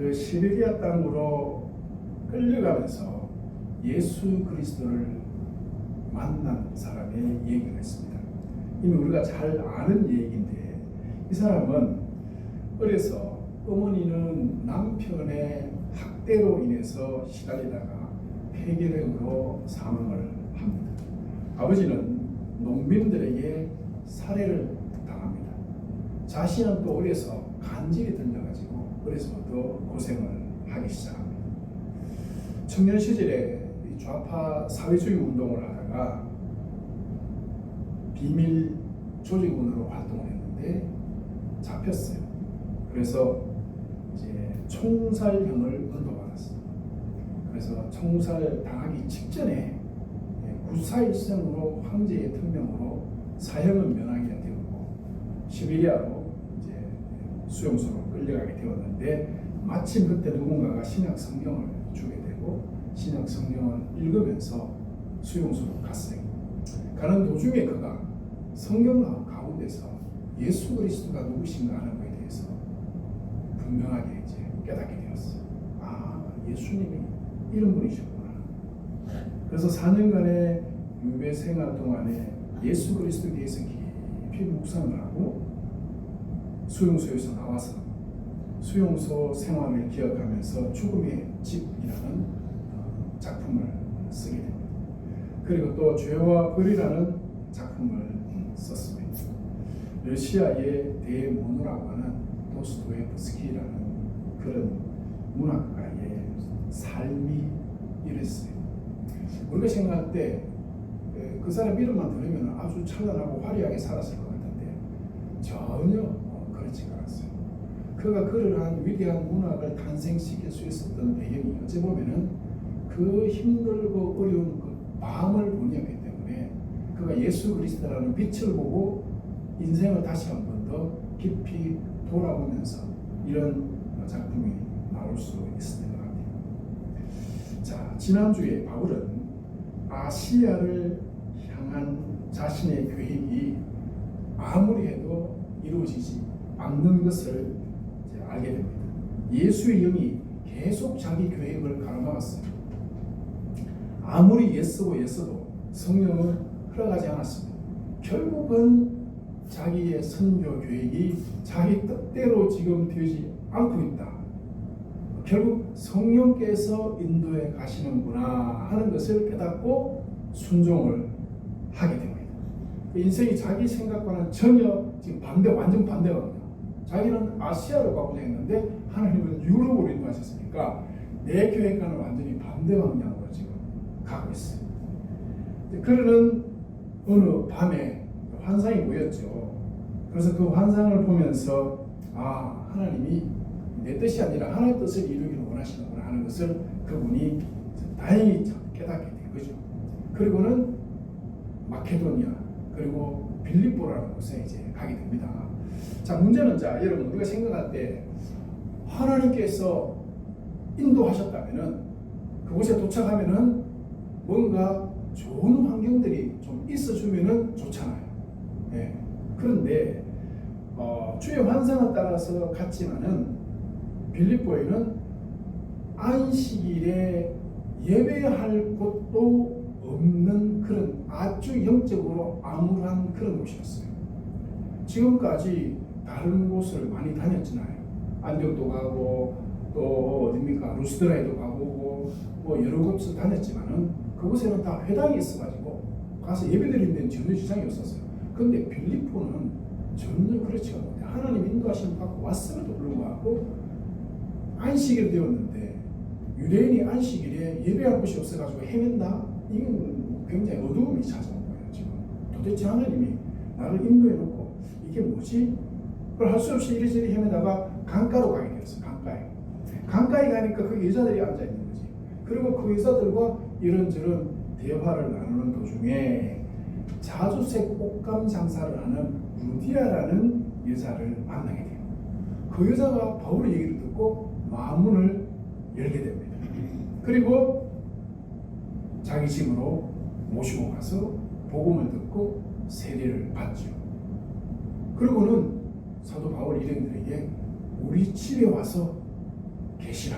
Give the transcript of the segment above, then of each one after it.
그 시베리아 땅으로 끌려가면서 예수 그리스도를 만난 사람의 얘기가 있습니다. 이미 우리가 잘 아는 얘기인데, 이 사람은 어려서 어머니는 남편의 학대로 인해서 시달리다가 폐결핵으로 사망을 합니다. 아버지는 농민들에게 살해를 당합니다. 자신은 또 어려서 간질이 들려가지고 어려서부터 고생을 하기 시작합니다. 청년 시절에 좌파 사회주의 운동을 하다가 비밀 조직원으로 활동을 했는데 잡혔어요. 그래서 이제 총살형을 언도받았어요. 그래서 총살 당하기 직전에 구사일생으로 황제의 특명으로 사형은 면하게 되었고 시베리아로 이제 수용소로 끌려가게 되었는데, 마침 그때 누군가가 신약 성경을 주게 되고 신약 성경을 읽으면서 수용소로 갔어요. 가는 도중에 그가 성경 가운데서 예수 그리스도가 누구신가 하는 것에 대해서 분명하게 이제 깨닫게 되었어요. 아, 예수님이 이런 분이셨구나. 그래서 4년간의 유배 생활 동안에 예수 그리스도에 대해서 깊이 묵상을 하고 수용소에서 나와서 수용소 생활을 기억하면서 죽음의 집이라는 작품을 쓰게 됩니다. 그리고 또 죄와 벌이라는 작품을 썼습니다. 러시아의 대문호라고 하는 도스토옙스키라는 그런 문학가의 삶이 이랬어요. 우리가 생각할 때 그 사람 이름만 들으면 아주 찬란하고 화려하게 살았을 것 같은데 전혀 그렇지가 않았어요. 그가 그러한 위대한 문학을 탄생시킬 수 있었던 배경이 어찌 보면은 그 힘들고 어려운 그 마음을 본이었기 때문에 그가 예수 그리스도라는 빛을 보고 인생을 다시 한 번 더 깊이 돌아보면서 이런 작품이 나올 수 있었던 것 같아요. 자, 지난주에 바울은 아시아를 향한 자신의 계획이 아무리 해도 이루어지지 않는 것을 이제 알게 됩니다. 예수의 영이 계속 자기 계획을 가로막았어요. 아무리 애쓰고 애써도 성령은 흘러가지 않았습니다. 결국은 자기의 선교 계획이 자기 뜻대로 지금 되지 않고 있다. 결국 성령께서 인도해 가시는구나 하는 것을 깨닫고 순종을 하게 됩니다. 인생이 자기 생각과는 전혀 지금 완전 반대거든요. 자기는 아시아로 가고자 했는데 하나님은 유럽으로 인도하셨으니까 내 계획과는 완전히 반대 방향으로 지금 가고 있어요. 그러는 어느 밤에 환상이 보였죠. 그래서 그 환상을 보면서 아, 하나님이 내 뜻이 아니라 하나님의 뜻을 이루기를 원하시는구나 하는 것을 그분이 다행히 깨닫게 된 거죠. 그리고는 마케도니아 그리고 빌립보라는 곳에 이제 가게 됩니다. 자, 문제는 여러분 우리가 생각할 때 하나님께서 인도하셨다면은 그곳에 도착하면은 뭔가 좋은 환경들이 좀 있어주면은 좋잖아요. 네. 그런데 주의 환상에 따라서 갔지만은 빌립보에는 안식일에 예배할 곳도 없는 그런 아주 영적으로 암울한 그런 곳이었어요. 지금까지 다른 곳을 많이 다녔잖아요. 안디옥도 가고 또 어딥니까 루스드라에도 가보고 뭐 여러 곳을 다녔지만은 그곳에는 다 회당이 있어가지고 가서 예배드리는 데는 전혀 지장이 없었어요. 근데 빌립보는 전혀 그렇지 않아요. 하나님 인도하심을 받고 왔음에도 불구하고 안식일 되었는데 유대인이 안식일에 예배할 곳이 없어가지고 헤맨다? 이건 굉장히 어두움이 찾아온 거예요. 지금 도대체 하나님이 나를 인도해놓고 이게 뭐지? 그걸 할 수 없이 이리저리 헤매다가 강가로 가게 되었어요. 강가에 가니까 그 여자들이 앉아있는 거지. 그리고 그 여자들과 이런저런 대화를 나누는 도중에 자주색 옷감 장사를 하는 루디아라는 여자를 만나게 돼요. 그 여자가 바울의 얘기를 듣고 마음문을 열게 됩니다. 그리고 자기 집으로 모시고 가서 복음을 듣고 세례를 받죠. 그리고는 사도 바울 일행들에게 우리 집에 와서 계시라.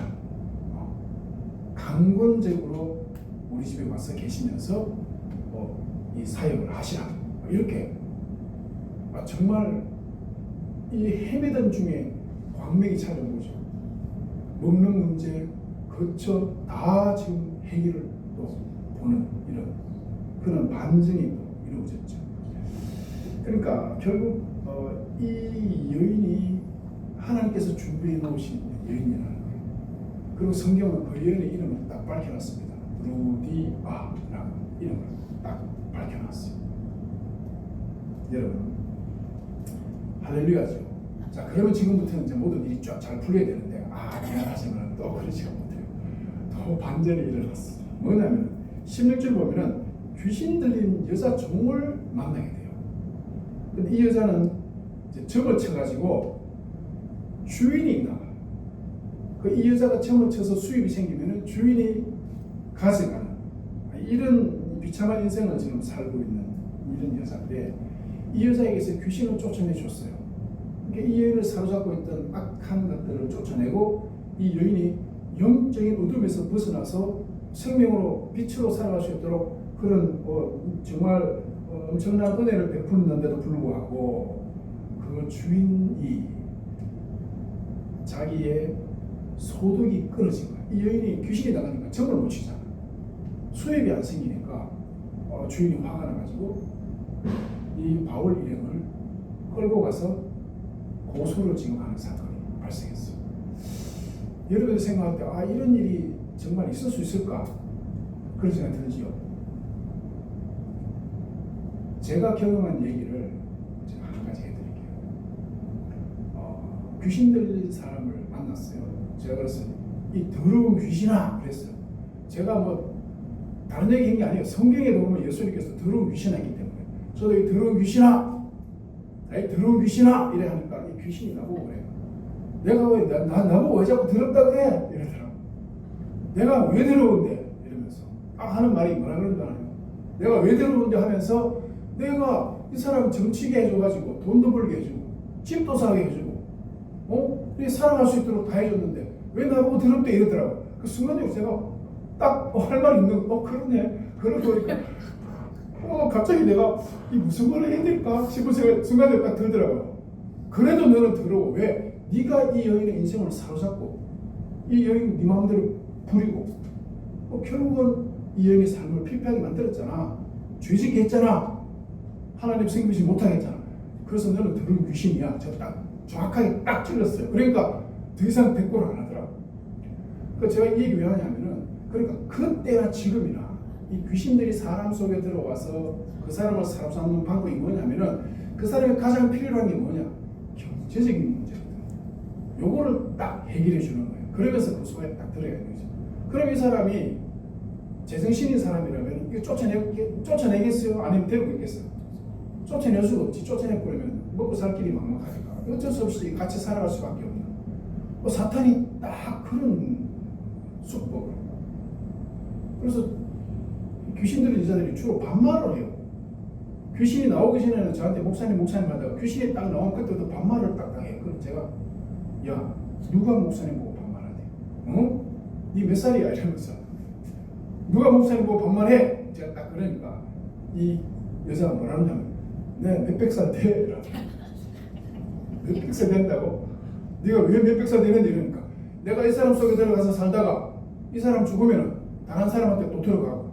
강권적으로 우리 집에 와서 계시면서 이 사역을 하시라. 이렇게 정말 이 헤매던 중에 광명이 찾아온 거죠. 먹는 문제 거쳐 다 지금 해결을 또 보는 이런 그런 반전이 또 이루어졌죠. 그러니까 결국 이 여인이 하나님께서 준비해 놓으신 여인이라는 거예요. 그리고 성경은 그 여인의 이름을 딱 밝혀놨습니다. 루디아라는 이름을 딱 밝혀놨어요. 여러분 할렐루야죠. 자, 그러면 지금부터는 이제 모든 일이 쫙 잘 풀려야 되는데 미안하지만 또 그러지가 못해요. 또 반전이 일어났어요. 뭐냐면 16절 보면은 귀신 들린 여자 종을 만나게 돼요. 근데 이 여자는 이제 점을 쳐가지고 주인이 있나 봐요. 이 여자가 점을 쳐서 수입이 생기면은 주인이 가져가는 이런 비참한 인생을 지금 살고 있는 이런 여자인데 이 여자에게서 귀신을 쫓아내 줬어요. 그러니까 이 여인을 사로잡고 있던 악한 것들을 쫓아내고 이 여인이 영적인 어둠에서 벗어나서 생명으로 빛으로 살아갈 수 있도록 그런 정말 엄청난 은혜를 베푸는데도 불구하고 그 주인이 자기의 소득이 끊어진 거야. 이 여인이 귀신이 나가니까 점을 못 치잖아. 수입이 안 생기니까 주인이 화가 나가지고 이 바울 일행을 끌고 가서 고소를 지금 하는 사건이 발생했어요. 여러분들 생각할 때 이런 일이 정말 있을 수 있을까? 그런 생각이 들지요. 제가 경험한 얘기를 제가 한 가지 해드릴게요. 귀신 들린 사람을 만났어요. 제가 그래서 이 더러운 귀신아 그랬어요. 제가 뭐 다른 얘기 한 게 아니에요. 성경에 보면 예수님께서 더러운 귀신아 있기 때문에 저도 이 더러운 귀신아, 이 더러운 귀신아 이래 하니까 이 귀신이 나보고 그래요. 내가 왜 나보고 왜 자꾸 더럽다 그래? 이러더라고. 내가 왜 더러운데? 이러면서 하는 말이 뭐라 그런 줄 알아요? 내가 왜 더러운데 하면서 내가 이 사람 정치게 해줘가지고 돈도 벌게 해주고 집도 사게 해주고 살아갈 수 있도록 다 해줬는데 왜 나보고 더럽대 이러더라고. 그 순간적으로 제가 딱 할 말 있는 그러네. 그러고 보니까 갑자기 내가 이 무슨 말을 해야 될까 싶은 생각이 순간적으로 딱 들더라고요. 그래도 너는 더러워. 왜? 네가 이 여인의 인생을 사로잡고 이 여인 네 마음대로 부리고 결국은 이 여인의 삶을 피폐하게 만들었잖아. 죄짓게 했잖아. 하나님 생기지 못하게 했잖아. 그래서 너는 더러운 귀신이야. 저 딱 정확하게 딱 찔렀어요. 그러니까 더 이상 대꾸를 안 하더라고. 그러니까 제가 이 얘기 왜 하냐면은 그러니까 그때나 지금이나 이 귀신들이 사람 속에 들어와서 그 사람을 사로잡는 방법이 뭐냐면은 그 사람이 가장 필요한 게 뭐냐? 경제적인 문제거든. 요거를 딱 해결해 주는 거예요. 그러면서 그 속에 딱 들어가야 되죠. 그럼 이 사람이 제정신인 사람이라면 이거 쫓아내겠어요? 아니면 데리고 있겠어요? 쫓아낼 수가 없지. 쫓아내버리면 먹고 살 길이 막막하니까 어쩔 수 없이 같이 살아갈 수밖에 없는. 사탄이 딱 그런 수법을. 그래서 귀신 들린 여자들이 주로 반말을 해요. 귀신이 나오기 전에는 저한테 목사님 하다가 귀신이 딱 나오면 그때부터 반말을 딱 해요. 그럼 제가 야 누가 목사님 보고 반말하대? 니 몇 살이야? 이러면서 누가 목사님 보고 반말해? 제가 딱 그러니까 이 여자가 뭐라 하냐면 네 몇백 살 돼. 몇백 살 된다고? 네가 왜 몇백 살 되는지 이러니까 내가 이 사람 속에 들어가서 살다가 이 사람 죽으면 다른 사람한테 또 들어가고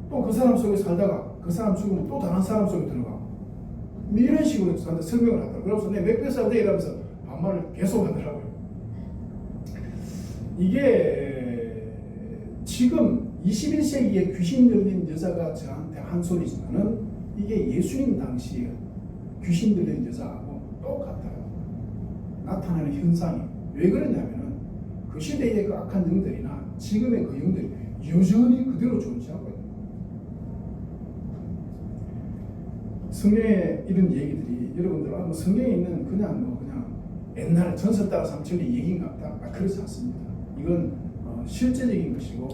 또 그 사람 속에 살다가 그 사람 죽으면 또 다른 사람 속에 들어가고 이런 식으로 저한테 설명을 하더라고요. 그래서 내 몇백 살 돼 이러면서 반말을 계속 하더라고요. 이게 지금 21세기에 귀신 들린 여자가 저한테 한 소리지만은 이게 예수님 당시에 귀신 들린 여자하고 똑같아요. 나타나는 현상이. 왜 그러냐면은 그 시대의 그 악한 영들이나 지금의 그 영들이 여전히 그대로 존재하고 있는 거예요. 성경에 이런 얘기들이 여러분들 성경에 있는 그냥 옛날 전설 따라 삼천리 얘기인 것 같다. 그렇지 않습니다. 이건 실제적인 것이고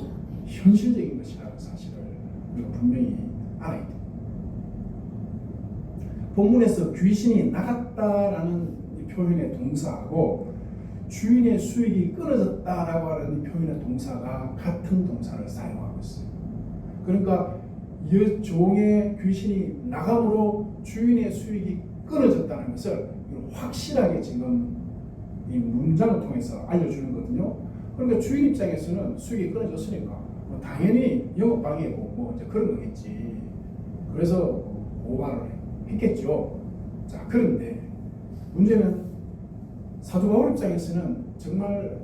현실적인 것이라는 사실을 우리가 분명히 알아야 됩니다. 본문에서 귀신이 나갔다라는 이 표현의 동사하고 주인의 수익이 끊어졌다라고 하는 표현의 동사가 같은 동사를 사용하고 있어요. 그러니까 이 종의 귀신이 나감으로 주인의 수익이 끊어졌다는 것을 확실하게 지금 이 문장을 통해서 알려주는 거거든요. 그러니까 주인 입장에서는 수익이 끊어졌으니까 뭐 당연히 영업 방해고 뭐 이제 그런 거겠지. 그래서 고발을 했겠죠. 자, 그런데 문제는 사도 바울 입장에서는 정말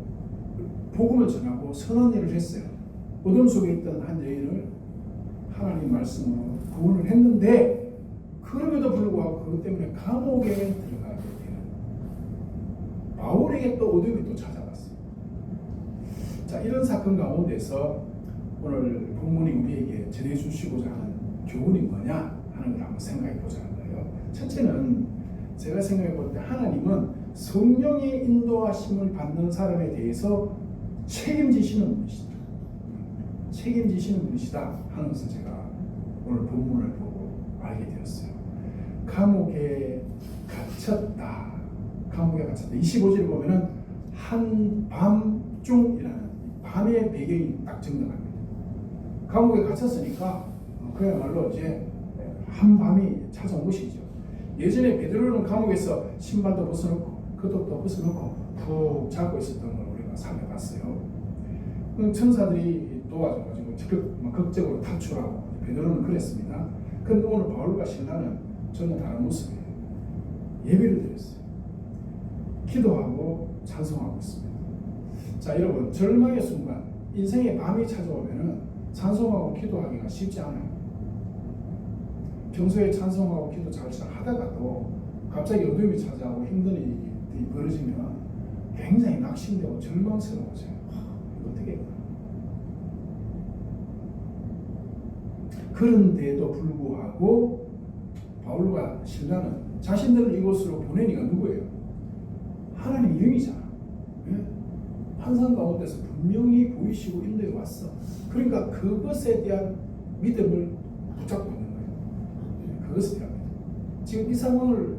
복음을 전하고 선한 일을 했어요. 어둠 속에 있던 한 여인을 하나님 말씀으로 구원을 했는데 그럼에도 불구하고 그것 때문에 감옥에 들어가게 되는 바울에게 또 어둠이 또 찾아왔어요. 자, 이런 사건 가운데서 오늘 본문이 우리에게 전해주시고자 하는 교훈이 뭐냐 하는 걸 한번 생각해 보자는 거예요. 첫째는 제가 생각해 볼 때 하나님은 성령의 인도하심을 받는 사람에 대해서 책임지시는 분이시다. 책임지시는 분이시다 하는 것을 제가 오늘 본문을 보고 알게 되었어요. 감옥에 갇혔다. 감옥에 갇혔다. 25절을 보면은 한밤중이라는 밤의 배경이 딱 증명합니다. 감옥에 갇혔으니까 그야말로 이제 한밤이 찾아온 것이죠. 예전에 베드로는 감옥에서 신발도 벗어놓고 겉옷도 벗어놓고 푹 자고 있었던 걸 우리가 살펴봤어요. 천사들이 도와줘가지고 적극 극적으로 탈출하고 베드로는 그랬습니다. 그런데 오늘 바울과 실라는 전혀 다른 모습이에요. 예배를 드렸어요. 기도하고 찬송하고 있습니다. 자, 여러분, 절망의 순간, 인생의 밤이 찾아오면은 찬송하고 기도하기가 쉽지 않아요. 평소에 찬송하고 기도 잘 하다가도 갑자기 어둠이 찾아오고 힘든 일이 벌어지면 굉장히 낙심되고 절망스러워져요. 이거 어떻게 해야 그런데도 불구하고 바울과 실라는 자신들을 이곳으로 보낸 이가 누구예요? 하나님의 영이잖아. 예? 환상 가운데서 분명히 보이시고 인도해 왔어. 그러니까 그것에 대한 믿음을 붙잡고 있는 거예요. 예? 그것에 대한 믿음. 지금 이 상황을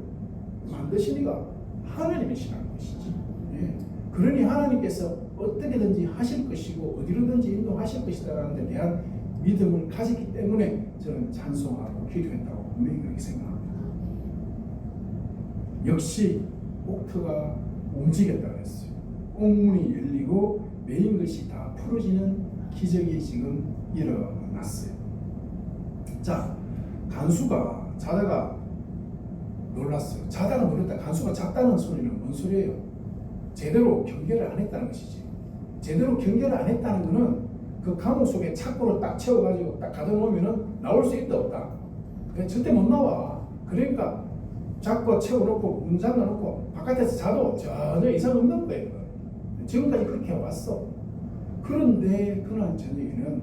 만드신 이가 하나님이시라는 것이지. 예? 그러니 하나님께서 어떻게든지 하실 것이고 어디로든지 인도하실 것이다라는 데 대한 믿음을 가졌기 때문에 저는 찬송하고 기도했다고 분명히 그렇게 생각합니다. 역시 옥터가 움직였다고 했어요. 옥문이 열리고 메인 것이 다 풀어지는 기적이 지금 일어났어요. 자, 간수가 자다가 놀랐어요. 자다가 놀랐다. 간수가 잤다는 소리는 뭔 소리예요? 제대로 경계를 안 했다는 것이지. 제대로 경계를 안 했다는 것은 그 감옥 속에 착고로 딱 채워가지고 딱 가둬놓으면은 나올 수 있다 없다? 절대 못 나와. 그러니까 잡고 채워놓고 문 잠가놓고 바깥에서 자도 전혀 이상 없는 거예요. 지금까지 그렇게 왔어. 그런데 그날 저녁에는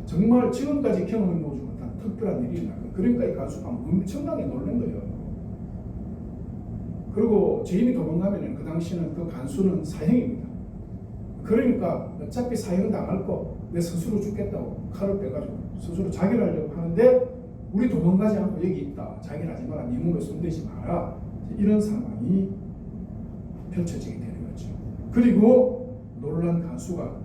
정말 지금까지 경험해보지 못한 특별한 일이 일어난 거예요. 그러니까 이 간수가 엄청나게 놀란 거예요. 그리고 죄인이 도망가면 그 당시는 그 간수는 사형입니다. 그러니까 어차피 사형 당할 거 내 스스로 죽겠다고 칼을 빼가지고 스스로 자결 하려고 하는데 우리 도망가지 않고 여기 있다. 자결하지 마라. 네 몸에 손대지 마라. 이런 상황이 펼쳐지게 되는 거죠. 그리고 놀란 간수가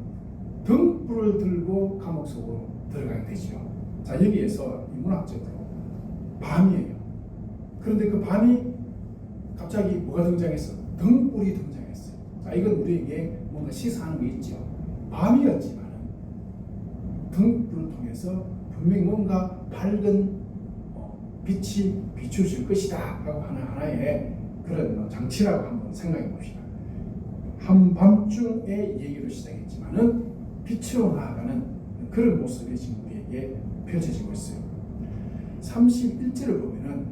등불을 들고 감옥 속으로 들어가게 되죠. 자, 여기에서 문학적으로 밤이에요. 그런데 그 밤이 갑자기 뭐가 등장했어? 등불이 등장했어요. 자, 이건 우리에게 뭔가 시사하는 게 있죠. 밤이었지만 등불을 통해서 분명히 뭔가 밝은 빛이 비춰질 것이다 라고 하는 하나의 그런 장치라고 한번 생각해 봅시다. 한밤중의 얘기로 시작했지만은 빛으로 나아가는 그런 모습이 지금 우리에게 펼쳐지고 있어요. 31절을 보면은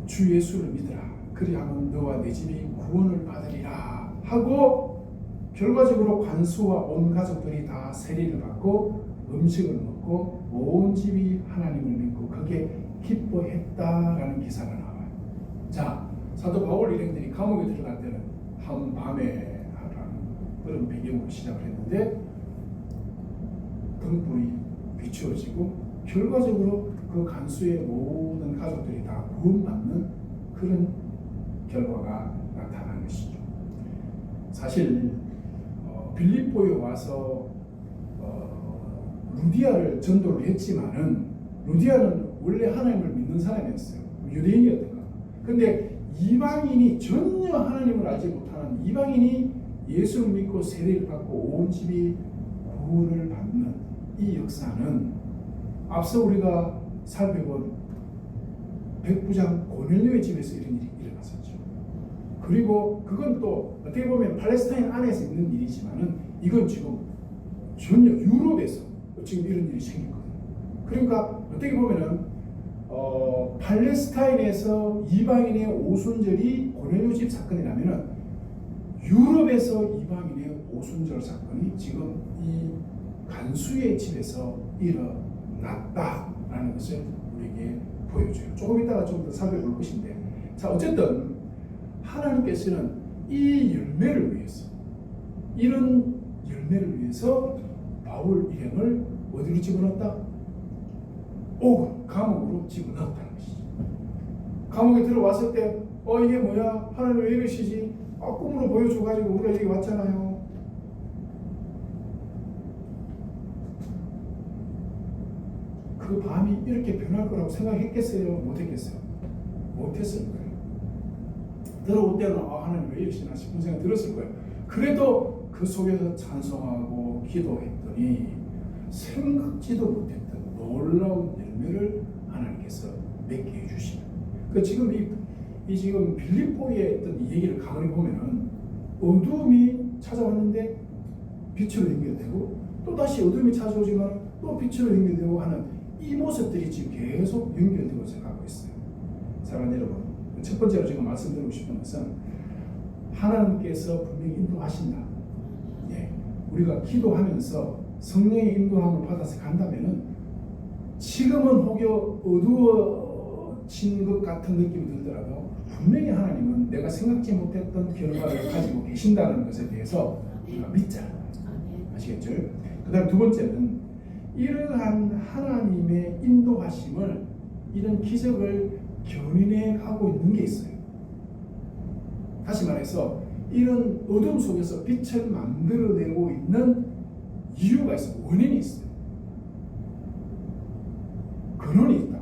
주 예수를 믿으라. 그리하면 너와 내 집이 구원을 받으리라 하고 결과적으로 관수와 온 가족들이 다 세례를 받고 음식을 먹고 온 집이 하나님을 믿고 그게 기뻐했다라는 기사가 나와요. 자, 사도 바울 일행들이 감옥에 들어갈 때는 한밤에 하라는 그런 배경으로 시작을 했는데 등불이 비추어지고 결과적으로 그 간수의 모든 가족들이 다 구원받는 그런 결과가 나타난 것이죠. 사실 빌립보에 와서 루디아를 전도를 했지만은 루디아는 원래 하나님을 믿는 사람이었어요. 유대인이었다가. 근데 이방인이 전혀 하나님을 알지 못하는 이방인이 예수를 믿고 세례를 받고 온 집이 구원을 받는 이 역사는 앞서 우리가 살펴본 백부장 고넬료의 집에서 이런 일이 일어났었죠. 그리고 그건 또 어떻게 보면 팔레스타인 안에서 있는 일이지만은 이건 지금 전혀 유럽에서 지금 이런 일이 생겼거든요. 그러니까 어떻게 보면은 팔레스타인에서 이방인의 오순절이 고넬료 집 사건이라면은 유럽에서 이방인의 오순절 사건이 지금 이 간수의 집에서 일어났다라는 것을 우리에게 보여줘요. 조금 이따가 좀 더 살펴볼 것인데, 자 어쨌든 하나님께서는 이 열매를 위해서, 이런 열매를 위해서 바울 일행을 어디로 집어넣었다? 오금, 감옥으로 집어넣었다는 것이죠. 감옥에 들어왔을 때 이게 뭐야? 하나님 왜 이러시지? 꿈으로 보여줘가지고 우리가 여기 왔잖아요. 그 밤이 이렇게 변할 거라고 생각했겠어요? 못했겠어요? 못했을 거예요. 들어올 때는 하나님 왜 이러시나 싶은 생각 들었을 거예요. 그래도 그 속에서 찬송하고 기도했더니 생각지도 못했던 놀라운 열매를 하나님께서 맺게 해주시는. 지금 이 지금 빌립보의 어떤 이 얘기를 가만히 보면은 어둠이 찾아왔는데 빛으로 연결되고 또 다시 어둠이 찾아오지만 또 빛으로 연결되고 하는 이 모습들이 지금 계속 연결되고 가고 있어요. 사랑하는 여러분, 첫 번째로 제가 말씀드리고 싶은 것은 하나님께서 분명히 인도하신다. 우리가 기도하면서 성령의 인도함을 받아서 간다면은 지금은 혹여 어두워진 것 같은 느낌이 들더라도 분명히 하나님은 내가 생각지 못했던 결과를 가지고 계신다는 것에 대해서 우리가 믿자. 아시겠죠? 그 다음 두 번째는 이러한 하나님의 인도하심을, 이런 기적을 견인해 가고 있는 게 있어요. 다시 말해서 이런 어둠 속에서 빛을 만들어내고 있는 이유가 있어요. 원인이 있어요. 근원이 있다.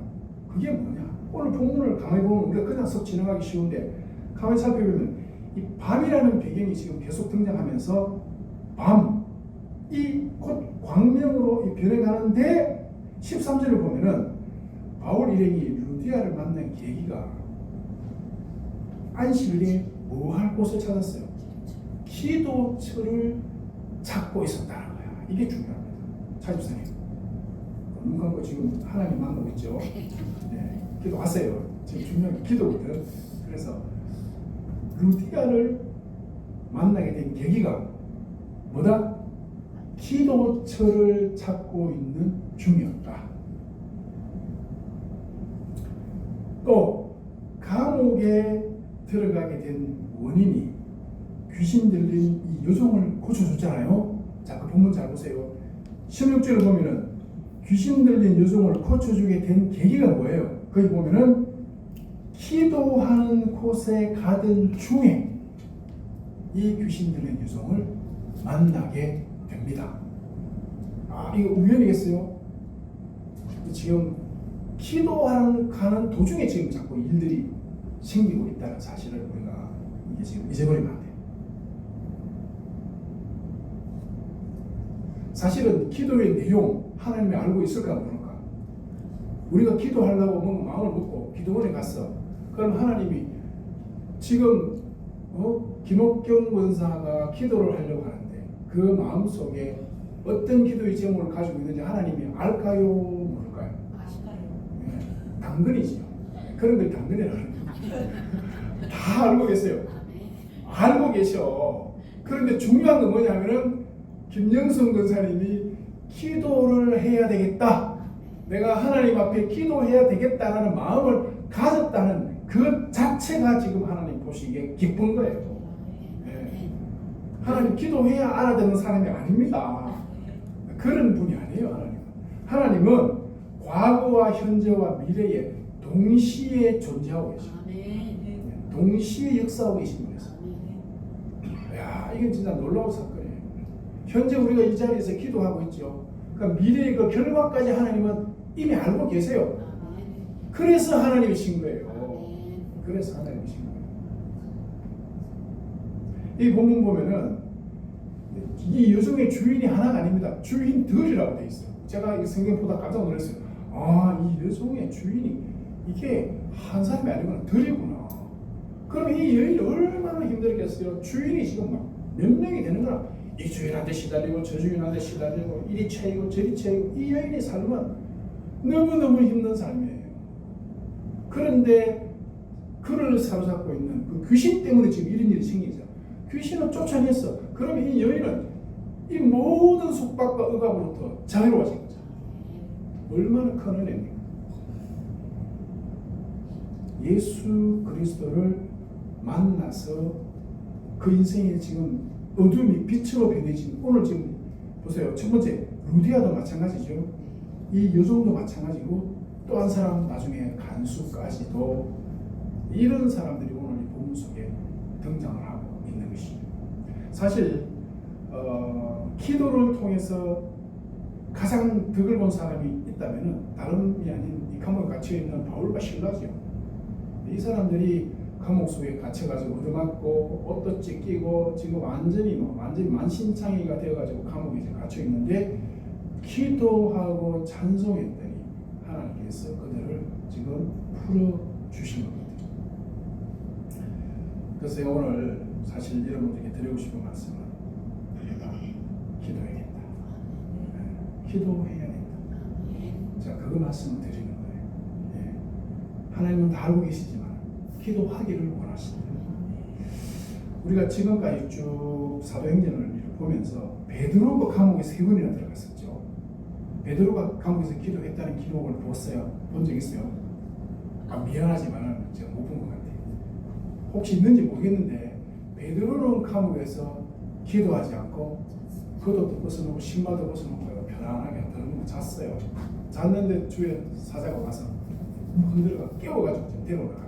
그게 뭐냐? 오늘 본문을 가만히 보면 우리가 그냥 썩 지나가기 쉬운데 가만히 살펴보면 이 밤이라는 배경이 지금 계속 등장하면서 이 곧 광명으로 변해가는데 13절을 보면은 바울 일행이 루디아를 만난 계기가 안식일에 뭐 할 곳을 찾았어요? 기도처를 찾고 있었다는 거야. 이게 중요합니다. 차집사님, 눈 감고 지금 하나님 만나고 있죠? 네, 기도하세요. 지금 중요한 게 기도거든. 그래서 루디아를 만나게 된 계기가 뭐다? 기도처를 찾고 있는 중이었다. 또 감옥에 들어가게 된 원인이 귀신 들린 이 여종을 고쳐줬잖아요. 자, 그 본문 잘 보세요. 16절을 보면은 귀신 들린 여종을 고쳐주게 된 계기가 뭐예요? 거기 보면은 기도하는 곳에 가던 중에 이 귀신 들린 여종을 만나게 됩니다. 이거 우연이겠어요? 지금 기도하는 가는 도중에 지금 자꾸 일들이 생기고 있다는 사실을 우리가 이게 지금 잊어버리면 안 돼요. 사실은 기도의 내용 하나님이 알고 있을까 모를까? 우리가 기도하려고 뭔가 마음을 먹고 기도원에 갔어. 그럼 하나님이 지금 김옥경 권사가 기도를 하려고 하는데 그 마음속에 어떤 기도의 제목을 가지고 있는지 하나님이 알까요? 모를까요? 아실까요? 당근이지요. 그런 걸 당근이라고 합니다. 다 알고 계세요. 알고 계셔. 그런데 중요한 건 뭐냐면은 김영성 권사님이 기도를 해야 되겠다. 내가 하나님 앞에 기도해야 되겠다라는 마음을 가졌다는 그 자체가 지금 하나님 보시기에 기쁜 거예요. 하나님 기도해야 알아듣는 사람이 아닙니다. 그런 분이 아니에요. 하나님은 과거와 현재와 미래에 동시에 존재하고 계십니다. 동시에 역사하고 계신 분이세요. 야, 이게 진짜 놀라운 사건이에요. 현재 우리가 이 자리에서 기도하고 있죠. 그러니까 미래의 그 결과까지 하나님은 이미 알고 계세요. 그래서 하나님이신 거예요. 그래서 하나님이신 거예요. 이 본문 보면은 이 여종의 주인이 하나가 아닙니다. 주인들이라고 되어 있어요. 제가 이 성경 보다 깜짝 놀랐어요. 아, 이 여종의 주인이 이게 한 사람이 아니구나, 들이구나. 그럼 이 여인이 얼마나 힘들겠어요. 주인이 지금 막 몇 명이 되는 거라. 이 주인한테 시달리고 저 주인한테 시달리고 이리 채이고 저리 채이고. 이 여인의 삶은 너무너무 힘든 삶이에요. 그런데 그를 사로잡고 있는 그 귀신 때문에 지금 이런 일이 생기죠. 귀신을 쫓아냈어. 그러면 이 여인은 이 모든 속박과 억압으로부터 자유로워진 거죠. 얼마나 큰 은혜입니까? 예수 그리스도를 만나서 그 인생에 지금 어둠이 빛으로 변해진, 오늘 지금 보세요. 첫 번째 루디아도 마찬가지죠. 이 여종도 마찬가지고 또 한 사람 나중에 간수까지도 이런 사람들이 오늘 이 본문 속에 등장을 하고 있는 것이죠. 사실 기도를 통해서 가장 덕을 본 사람이 있다면 다름이 아닌 이 감옥에 갇혀 있는 바울과 실라죠. 이 사람들이 감옥 속에 갇혀가지고 얻어맞고 옷도 찢기고 지금 완전히 만신창이가 되어가지고 감옥에 이제 갇혀 있는데 기도하고 찬송했더니 하나님께서 그들을 지금 풀어 주신 겁니다. 그래서 오늘 사실 여러분들에게 드리고 싶은 말씀은 우리가 기도해야겠다. 기도해야 된다. 자, 그 말씀을 드리는 거예요. 하나님은 다 알고 계시지만 기도하기를 원하신다. 우리가 지금까지 쭉 사도행전을 보면서 베드로가 감옥에 3번이나 들어갔었죠. 베드로가 감옥에서 기도했다는 기록을 본 적 있어요? 미안하지만 제가 못 본 것 같아요. 혹시 있는지 모르겠는데 베드로는 감옥에서 기도하지 않고 겉옷도 벗어놓고 신발도 벗어놓고 편안하게 들어누워 잤어요. 잤는데 주에 사자가 와서 흔들어가 깨워가지고 데려오라.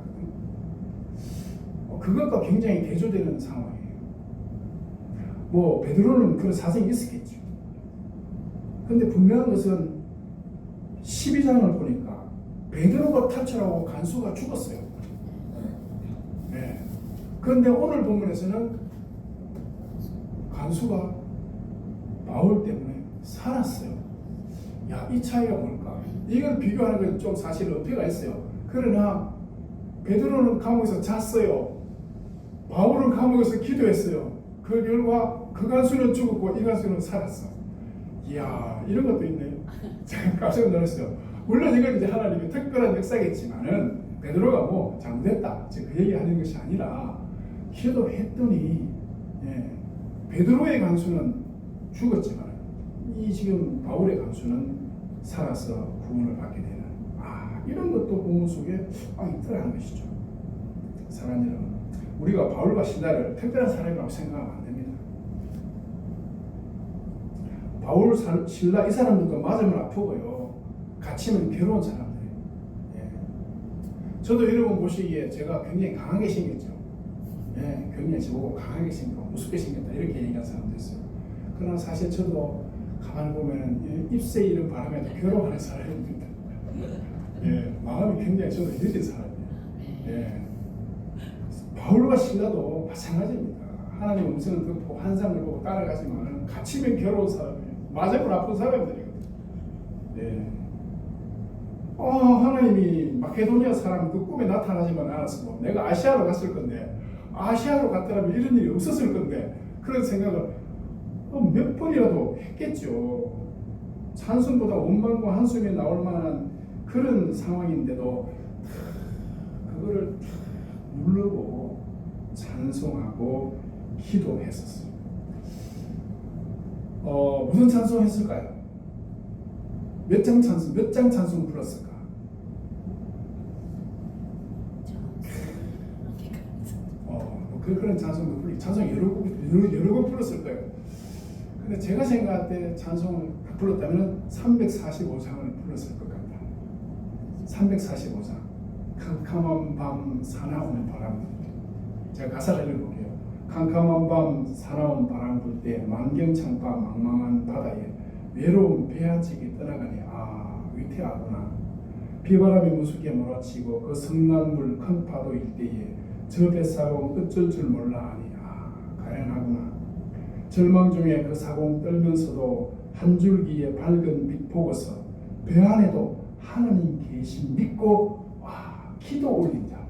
그것과 굉장히 대조되는 상황이에요. 뭐 베드로는 그런 사정이 있었겠죠. 근데 분명한 것은 12장을 보니까 베드로가 탈출하고 간수가 죽었어요. 네. 그런데 오늘 본문에서는 간수가 바울 때문에 살았어요. 야, 이 차이가 뭘까? 이걸 비교하는 건 좀 사실 어폐가 있어요. 그러나 베드로는 감옥에서 잤어요. 바울은 감옥에서 기도했어요. 그 결과 그 간수는 죽었고 이 간수는 살았어. 이야, 이런 것도 있네요. 제가 깜짝 놀랐어요. 물론 이건 이제 하나님의 특별한 역사겠지만은 베드로가 뭐 잘못했다 그 얘기하는 것이 아니라 기도했더니 베드로의 간수는 죽었지만 이 지금 바울의 간수는 살아서 구원을 받게 되는 이런 것도 본문 속에 있더라는 것이죠. 사랑하는 여러분, 우리가 바울과 신라를 특별한 사람이라고 생각하면 안 됩니다. 바울, 신라 이 사람들도 맞으면 아프고요. 갇히면 괴로운 사람들이에요. 저도 여러분 보시기에 제가 굉장히 강하게 생겼죠. 굉장히 저보고 강하게 생겼고 무섭게 생겼다 이렇게 얘기한 사람도 있어요. 그러나 사실 저도 가만히 보면 입새 이런 바람에도 괴로워하는 사람입니다. 마음이 굉장히 저도 느린 사람이에요. 바울과 신라도 마찬가지입니다. 하나님 음성을 듣고 환상을 보고 따라가지만 갇히면 괴로운 사람이에요. 맞으면 아픈 사람들이거든요. 하나님이 마케도니아 사람 그 꿈에 나타나지만 않았으면 내가 아시아로 갔을 건데 아시아로 갔더라면 이런 일이 없었을 건데 그런 생각을 몇 번이라도 했겠죠. 찬송보다 원망과 한숨이 나올 만한 그런 상황인데도 그거를 누르고 찬송하고 기도했었어요. 무슨 찬송했을까요? 몇 장 찬송 불렀을까? 그런 찬송도 불리, 찬송 여러 곡 불렀을 거예요. 근데 제가 생각할 때 찬송을 불렀다면 345장을 불렀을 것 같다. 345장. 캄캄한 밤 사나운 바람. 제가 가사를 읽어볼게요. 캄캄한 밤 사나운 바람 불 때 만경창파 망망한 바다에 외로운 배 한 척이 떠나가니 아 위태하구나. 비바람이 무섭게 몰아치고 그 성난물 큰 파도일 때에 저 뱃사공 어쩔 줄 몰라 하니 아 가련하구나. 절망 중에 그 사공 떨면서도 한 줄기의 밝은 빛 보고서 배 안에도 하나님 계신 믿고 와 기도 올린 자.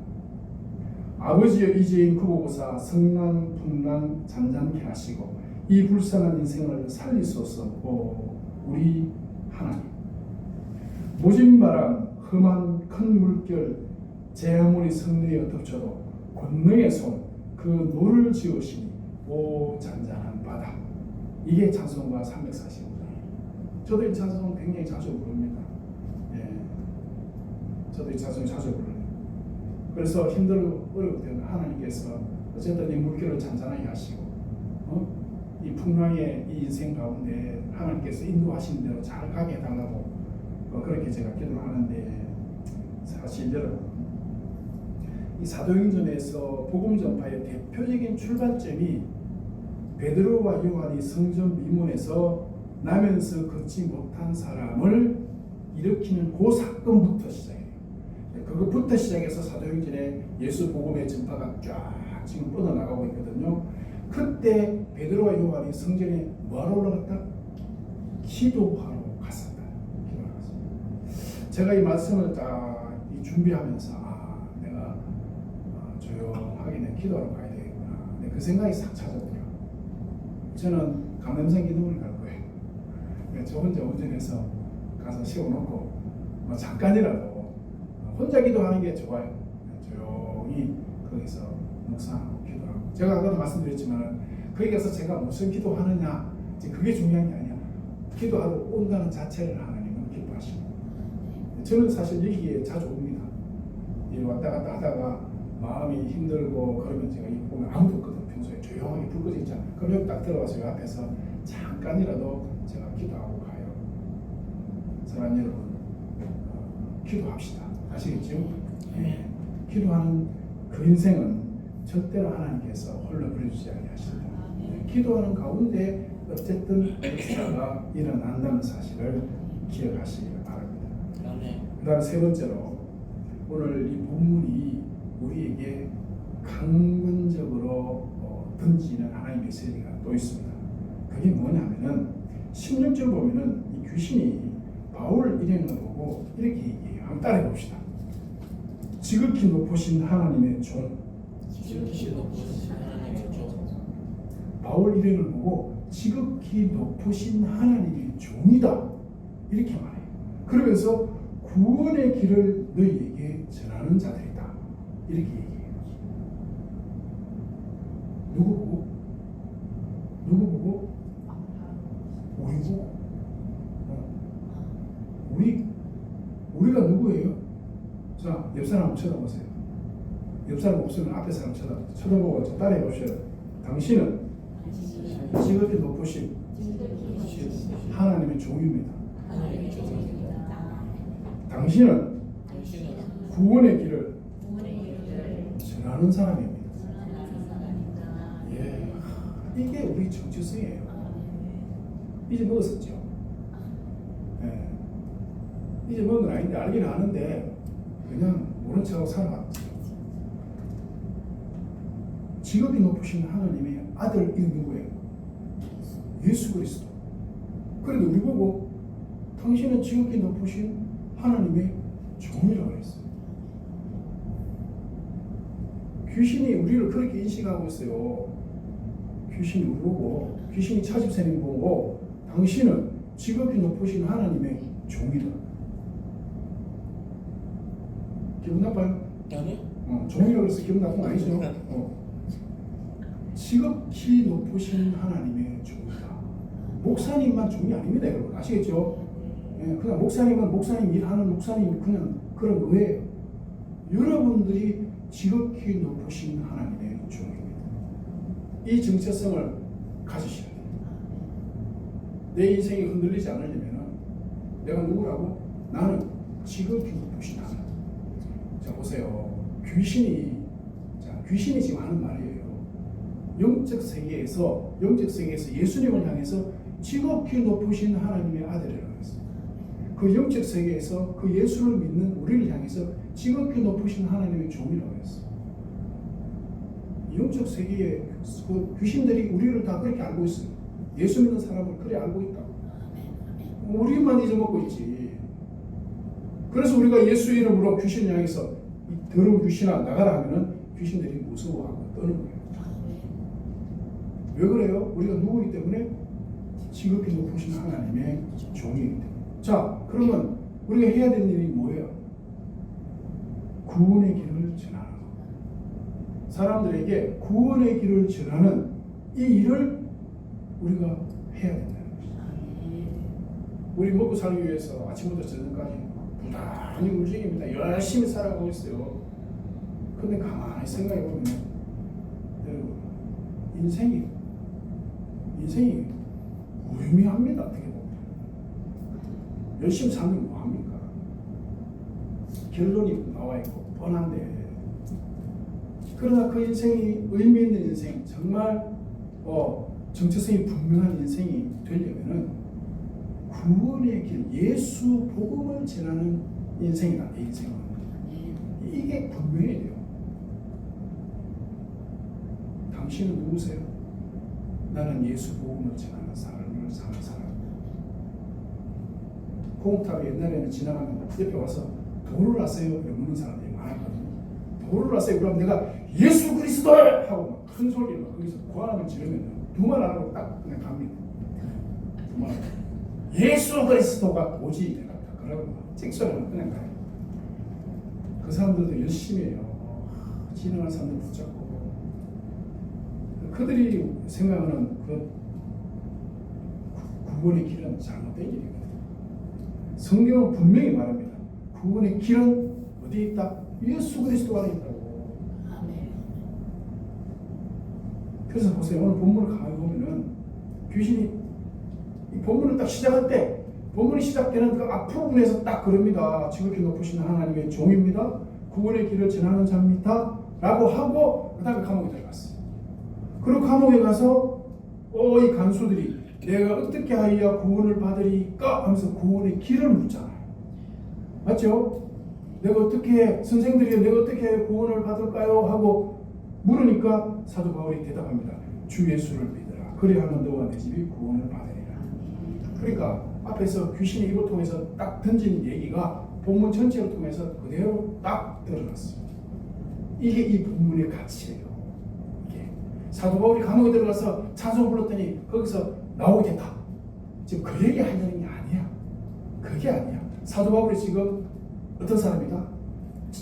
아버지여 이제인 구보고사 성난 풍랑 잠잠케 하시고 이 불쌍한 인생을 살리소서. 오 우리 하나님. 모진 바람 험한 큰 물결 제 아무리 성내에 덮쳐도 권능의 손 그 노를 지으시니 오 잔잔한 바다. 이게 찬송가 345장. 저도 이 찬송 굉장히 자주 부릅니다. 예. 저도 이 찬송 자주 불러요. 그래서 힘들고 어려울 때는 하나님께서 어쨌든 이 물결을 잔잔하게 하시고 이 풍랑의 이 인생 가운데 하나님께서 인도하시는 대로 잘 가게 해달라고 그렇게 제가 기도를 하는데 사실 여러분 이 사도행전에서 복음 전파의 대표적인 출발점이 베드로와 요한이 성전 미문에서 나면서 걷지 못한 사람을 일으키는 그 사건부터 시작해요. 그것부터 시작해서 사도행전에 예수 복음의 전파가 쫙 지금 뻗어나가고 있거든요. 그때 베드로와 요한이 성전에 뭐하러 올라갔다? 기도하러 갔었다. 기도하러 갔습니다. 제가 이 말씀을 딱 준비하면서 내가 조용하게 내 기도하러 가야 되겠구나. 그 생각이 싹 찾아오더라고요. 저는 감람산 기도원을 갈 거예요. 저 혼자 운전해서 가서 세워놓고 잠깐이라도 혼자 기도하는 게 좋아요. 조용히 거기서 묵상하고 기도하고. 제가 아까도 말씀드렸지만 거기 가서 제가 무슨 기도하느냐 그게 중요한 게 아니야. 기도하러 온다는 자체를 하나님은 기뻐하십니다. 저는 사실 여기에 자주 옵니다. 왔다 갔다 하다가 마음이 힘들고 그러면 제가 이 보면 아무도 없거든. 평소에 조용하게 불 꺼져 있잖아요. 그럼 여기 딱 들어가서 요 앞에서 잠깐이라도 제가 기도하고 가요. 사랑하는 여러분 기도합시다. 아시겠죠? 네. 기도하는 그 인생은 절대로 하나님께서 홀로 버려주지 아니하십니다. 네. 기도하는 가운데 어쨌든 역사가 일어난다는 사실을 기억하시기 바랍니다. 그 다음 세 번째로 오늘 이 본문이 우리에게 강근적으로 던지는 하나님의 메시지가 또 있습니다. 그게 뭐냐면은 16절 보면은 이 귀신이 바울 일행을 보고 이렇게 얘기해요. 한번 따라해 봅시다. 지극히 높으신 하나님의 종. 바울 일행을 보고 지극히 높으신 하나님의 종이다. 이렇게 말해요. 그러면서 구원의 길을 너희에게 전하는 자들이다. 이렇게 얘기해요. 누구 보고? 누구 보고? 우리 보고. 우리가 누구예요? 자, 옆 사람 한번 쳐다보세요. 옆 사람 없으면 앞에 사람 쳐다보고 따라해 보셔요. 당신은 지극히 높으신 하나님의 종입니다. 당신은 구원의 길을 전하는 사람입니다. 예, 이게 우리 정체성이에요. 이제 먹었었죠. 예. 이제 먹은 건 아닌데 알긴 아는데 그냥 모른 척하고 살아갔죠. 지극히 높으신 하나님의 아들 이름 누구예요? 예수 그리스도. 그런데 우리 보고 당신은 지극히 높으신 하나님의 종이라고 했어요. 귀신이 우리를 그렇게 인식하고 있어요. 귀신이 우리 보고 귀신이 차집새님 보고 당신은 지극히 높으신 하나님의 종이다. 기분 나빠요? 아니? 종이라고 해서 기분 나쁜 거 아니죠? 지극히 높으신 하나님의 종이다. 목사님만 종이 아닙니다, 여러분. 아시겠죠? 예, 그냥 목사님은 목사님 일하는 목사님 그냥 그런 거예요. 여러분들이 지극히 높으신 하나님의 종입니다. 이 정체성을 가지셔야 돼요. 내 인생이 흔들리지 않으려면 내가 누구라고? 나는 지극히 높으신 하나님. 자 보세요. 귀신이 지금 하는 말이에요. 영적 세계에서 예수님을 향해서 지극히 높으신 하나님의 아들이라고 했어요. 그 영적 세계에서 그 예수를 믿는 우리를 향해서 지극히 높으신 하나님의 종이라고 했어요. 영적 세계에 그 귀신들이 우리를 다 그렇게 알고 있어요. 예수 믿는 사람을 그래 알고 있다고. 우리만 잊어먹고 있지. 그래서 우리가 예수 이름으로 귀신 향해서 이 더러운 귀신아 나가라 하면은 귀신들이 무서워하고 떠는 거예요. 왜 그래요? 우리가 누구이기 때문에 지극히 높으신 하나님의 종이기 때문에. 자, 그러면 우리가 해야 되는 일이 뭐예요? 구원의 길을 전하는 거. 사람들에게 구원의 길을 전하는 이 일을 우리가 해야 된다는 것이죠. 우리 먹고 살기 위해서 아침부터 저녁까지 부단히 움직입니다. 열심히 살아가고 있어요. 근데 가만히 생각해 보면 여러분 인생이 무의미합니다. 어떻게 보면 열심히 살면 뭐합니까? 결론이 나와 있고 뻔한데, 그러나 그 인생이 의미 있는 인생, 정말 정체성이 분명한 인생이 되려면은 구원의 길, 예수 복음을 전하는 인생이다. 이 인생은 이게 분명해야 돼요. 당신은 누구세요? 나는 예수 복음을 전하는 삶을 사는 사람. 공탑이 옛날에는 지나가면 옆에 와서 도를 아세요? 이렇게 묻는 사람들이 많았거든요. 도를 아세요? 그럼 내가 예수 그리스도 하고 막 큰 소리로 막 거기서 고함을 지르면 두 말 안 하고 딱 그냥 갑니다. 두 말. 예수 그리스도가 오지 내가 딱 그러고 찍소리만 그냥 가요. 그 사람들도 열심히 해요. 지나가는 사람들 붙잡고. 그들이 생각하는 그 구원의 길은 잘못된 길이거든요. 성경은 분명히 말합니다. 구원의 길은 어디에 있다? 예수 그리스도 안에 있다고. 그래서 보세요. 오늘 본문을 가만히 보면은 귀신이 이 본문을 딱 시작할 때, 본문이 시작되는 그 앞 부분에서 딱 그럽니다. 지극히 높으신 하나님의 종입니다. 구원의 길을 전하는 자입니다. 라고 하고 그 다음에 감옥에 들어갔어요. 그리고 감옥에 가서 이 간수들이 내가 어떻게 하여야 구원을 받으리까 하면서 구원의 길을 묻잖아요. 맞죠? 내가 어떻게 선생들이 내가 어떻게 구원을 받을까요? 하고 물으니까 사도 바울이 대답합니다. 주 예수를 믿으라. 그리하면 너와 내 집이 구원을 받으리라. 그러니까 앞에서 귀신의 입을 통해서 딱 던진 얘기가 본문 전체를 통해서 그대로 딱 드러났어요. 이게 이 본문의 가치예요. 이게 사도 바울이 감옥에 들어가서 찬송 불렀더니 거기서 나오게 됐다. 지금 그 얘기 하려는 게 아니야. 그게 아니야. 사도 바울이 지금 어떤 사람이다?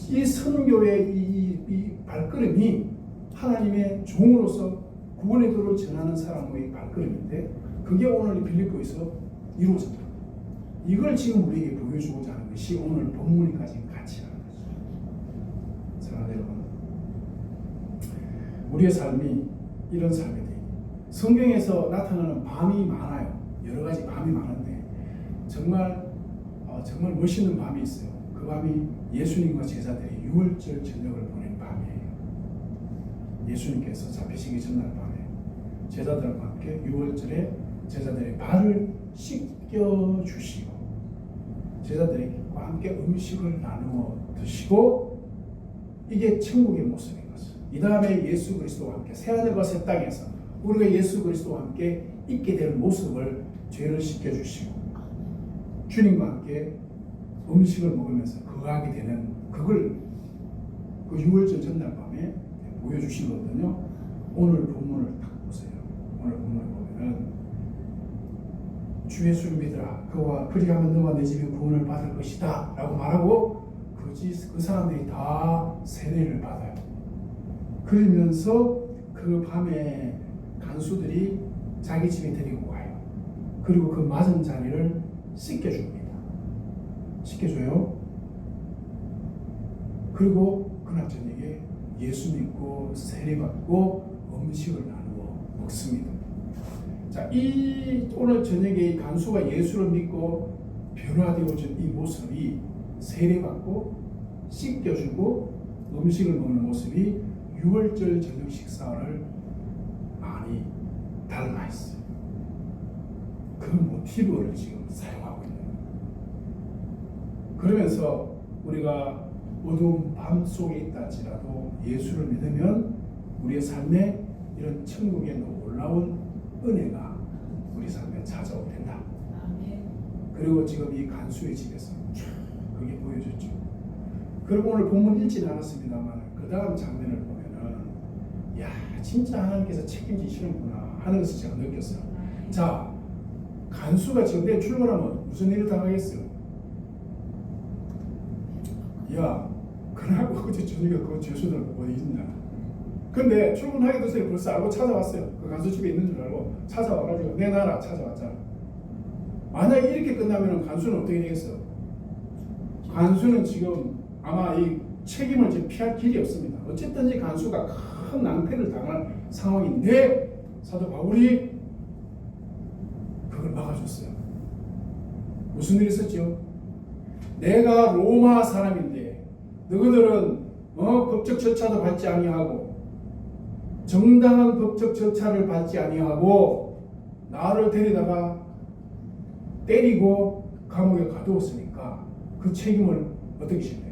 이 선교의 이 발걸음이 하나님의 종으로서 구원의 도를 전하는 사람의 발걸음인데, 그게 오늘 빌립보에서 이루어졌다. 이걸 지금 우리에게 보여주고자 하는 것이 오늘 본문이 가진 가치라는 거죠. 사랑하는 여러분, 우리의 삶이 이런 삶이 돼. 성경에서 나타나는 밤이 많아요. 여러 가지 밤이 많은데 정말 멋있는 밤이 있어요. 그 밤이 예수님과 제자들이 유월절 저녁을 보낸 밤이에요. 예수님께서 잡히시기 전날 밤에 제자들과 함께 유월절에 제자들의 발을 씻겨 주시고 제자들과 함께 음식을 나누어 드시고, 이게 천국의 모습인 것을. 이 다음에 예수 그리스도와 함께 새하늘과 새 땅에서 우리가 예수 그리스도와 함께 있게 될 모습을 죄를 씻겨 주시고 주님과 함께 음식을 먹으면서 거하게 되는 그걸 그 6월절 전날 밤에 보여주시거든요. 오늘 본문을 딱 보세요. 오늘 본문을 보면은 주 예수를 믿으라. 그리하면 너와 내 집이 구원을 받을 것이다 라고 말하고 그 사람들이 다 세례를 받아요. 그러면서 그 밤에 간수들이 자기 집에 데리고 가요. 그리고 그 맞은 자리를 씻겨줍니다. 씻겨줘요. 그리고 그날 저녁에 예수 믿고 세례받고 음식을 나누어 먹습니다. 자, 오늘 저녁에 이 간수가 예수를 믿고 변화되어진 이 모습이 세례받고 씻겨주고 음식을 먹는 모습이 6월절 저녁 식사를 많이 닮아 있어요. 그 모티브를 지금 사용하고 있는 거예요. 그러면서 우리가 어두운 밤 속에 있다 할지라도 예수를 믿으면 우리의 삶에 이런 천국의 놀라운 은혜가 우리 삶에 찾아오게 된다. 그리고 지금 이 간수의 집에서 쫙 그게 보여줬죠. 그리고 오늘 본문 읽지는 않았습니다만 그 다음 장면을 보면은 야 진짜 하나님께서 책임지시는구나 하는 것을 제가 느꼈어요. 자, 간수가 지금 내일 출근하면 무슨 일을 당하겠어요? 야, 그날 어제 저녁에 그 죄수들 어디 있냐? 근데 출근하게 됐어요. 벌써 알고 찾아왔어요. 그 간수 집에 있는 줄 알고 찾아와가지고 내놔라 찾아왔잖아. 만약에 이렇게 끝나면 간수는 어떻게 되겠어요? 간수는 지금 아마 이 책임을 지금 피할 길이 없습니다. 어쨌든지 간수가 큰 낭패를 당할 상황인데 사도 바울이 그걸 막아줬어요. 무슨 일이 있었죠? 내가 로마 사람인데 너희들은 법적 절차도 밟지 아니하고 정당한 법적 절차를 밟지 아니하고 나를 데리다가 때리고 감옥에 가두었으니까 그 책임을 어떻게 지내?